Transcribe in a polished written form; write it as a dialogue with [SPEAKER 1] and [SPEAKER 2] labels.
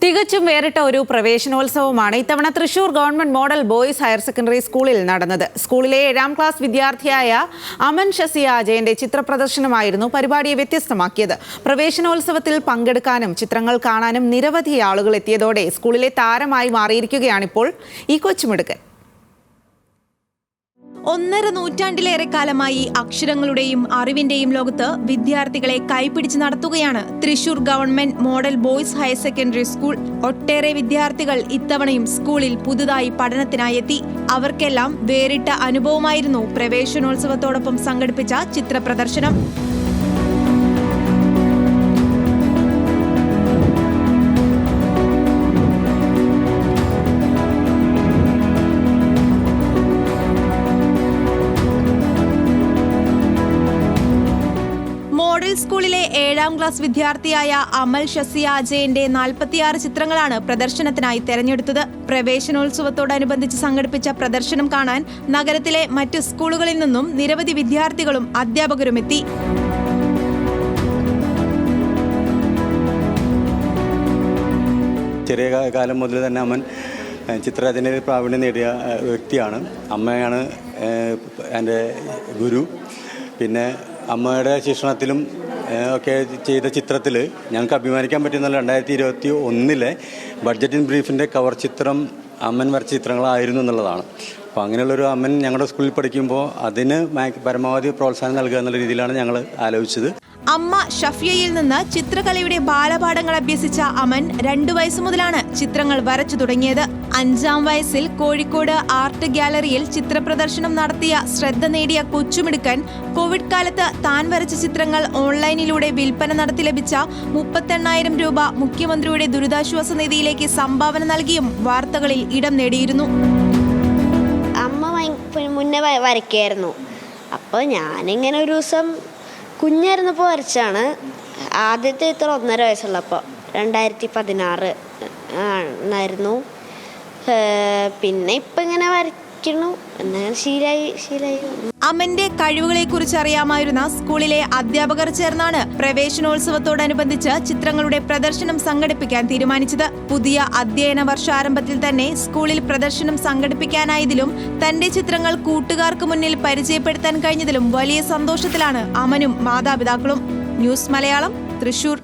[SPEAKER 1] തികച്ചും വേറിട്ട ഒരു പ്രവേശനോത്സവമാണ് ഇത്തവണ Thrissur government model boys higher secondary സ്കൂളിൽ നടന്നത്. സ്കൂളിലെ 7ാം ക്ലാസ് വിദ്യാർത്ഥിയായ അമൻ ഷസിയ അജയന്റെ ചിത്രപ്രദർശനമായിരുന്നു പരിപാടിയെ വ്യത്യസ്തമാക്കിയത്. പ്രവേശനോത്സവത്തിൽ പങ്കെടുക്കാനും ചിത്രങ്ങൾ കാണാനും നിരവധി ആളുകൾ എത്തിയതോടെ സ്കൂളിലെ താരമായി മാറിയിരിക്കുകയാണിപ്പോൾ ഈ കൊച്ചുമിടുക്കൻ.
[SPEAKER 2] 1.5 നൂറ്റാണ്ടിലേറെ കാലമായി അക്ഷരങ്ങളുടെയും അറിവിന്റെയും ലോകത്ത് വിദ്യാർത്ഥികളെ കൈപിടിച്ച് നടത്തുകയാണ് Thrissur government model boys higher secondary school. ഒട്ടേറെ വിദ്യാർത്ഥികൾ ഇത്തവണയും സ്കൂളിൽ പുതുതായി പഠനത്തിനായി എത്തി. അവർക്കെല്ലാം വേറിട്ട അനുഭവമായിരുന്നു പ്രവേശനോത്സവത്തോടൊപ്പം സംഘടിപ്പിച്ച ചിത്രപ്രദർശനം. മോഡൽ സ്കൂളിലെ 7ാം ക്ലാസ് വിദ്യാർത്ഥിയായ അമൽ ഷസിയ അജയന്റെ 46 ചിത്രങ്ങളാണ് പ്രദർശനത്തിനായി തെരഞ്ഞെടുത്തത്. പ്രവേശനോത്സവത്തോടനുബന്ധിച്ച് സംഘടിപ്പിച്ച പ്രദർശനം കാണാൻ നഗരത്തിലെ മറ്റു സ്കൂളുകളിൽ നിന്നും നിരവധി വിദ്യാർത്ഥികളും അധ്യാപകരും എത്തി.
[SPEAKER 3] ചെറിയ കാലം മുതൽ തന്നെ അമ്മൻ ചിത്രരചനയിൽ പ്രാവീണ്യം നേടിയ വ്യക്തിയാണ്. അമ്മയാണ് എൻ്റെ ഗുരു. പിന്നെ അമ്മയുടെ ശിക്ഷണത്തിലും ഒക്കെ ചെയ്ത ചിത്രത്തിൽ ഞങ്ങൾക്ക് അഭിമാനിക്കാൻ പറ്റുന്ന 2021 ബഡ്ജറ്റ് ഇൻ ബ്രീഫിൻ്റെ കവർ ചിത്രം അമ്മൻ വരച്ച ചിത്രങ്ങളായിരുന്നു എന്നുള്ളതാണ്. അപ്പോൾ അങ്ങനെയുള്ളൊരു അമ്മൻ ഞങ്ങളുടെ സ്കൂളിൽ പഠിക്കുമ്പോൾ അതിന് പരമാവധി പ്രോത്സാഹനം നൽകുക എന്നുള്ള രീതിയിലാണ് ഞങ്ങൾ ആലോചിച്ചത്.
[SPEAKER 2] അമ്മ ഷഫിയയിൽ നിന്ന് ചിത്രകലയുടെ ബാലപാഠങ്ങൾ അഭ്യസിച്ച അമൻ 2 വയസ്സ് മുതലാണ് ചിത്രങ്ങൾ വരച്ചു തുടങ്ങിയത്. 5ാം വയസ്സിൽ കോഴിക്കോട് ആർട്ട് ഗ്യാലറിയിൽ ചിത്രപ്രദർശനം നടത്തിയ ശ്രദ്ധ നേടിയ കൊച്ചുമിടുക്കൻ കോവിഡ് കാലത്ത് താൻ വരച്ച ചിത്രങ്ങൾ ഓൺലൈനിലൂടെ വിൽപ്പന നടത്തി ലഭിച്ച 38,000 രൂപ മുഖ്യമന്ത്രിയുടെ ദുരിതാശ്വാസ നിധിയിലേക്ക് സംഭാവന നൽകിയും വാർത്തകളിൽ ഇടം നേടിയിരുന്നു.
[SPEAKER 4] അമ്മ മുന്നേ വരയ്ക്കായിരുന്നു. അപ്പോൾ ഞാനിങ്ങനെ ഒരു ദിവസം കുഞ്ഞായിരുന്നപ്പോൾ വരച്ചാണ്. ആദ്യത്തെ ചിത്രം 1.5 വയസ്സുള്ളപ്പോൾ 2016 ആയിരുന്നു. പിന്നെ ഇപ്പം ഇങ്ങനെ വരയ്ക്കണു, എന്നാൽ ശീലായി.
[SPEAKER 2] അമ്മന്റെ കഴിവുകളെ കുറിച്ച് അറിയാമായിരുന്ന സ്കൂളിലെ അധ്യാപകർ ചേർന്നാണ് പ്രവേശനോത്സവത്തോടനുബന്ധിച്ച് ചിത്രങ്ങളുടെ പ്രദർശനം സംഘടിപ്പിക്കാൻ തീരുമാനിച്ചത്. പുതിയ അധ്യയന വർഷാരംഭത്തിൽ തന്നെ സ്കൂളിൽ പ്രദർശനം സംഘടിപ്പിക്കാനായതിലും തന്റെ ചിത്രങ്ങൾ കൂട്ടുകാർക്ക് മുന്നിൽ പരിചയപ്പെടുത്താൻ കഴിഞ്ഞതിലും വലിയ സന്തോഷത്തിലാണ് അമനും മാതാപിതാക്കളും. ന്യൂസ് മലയാളം, തൃശൂർ.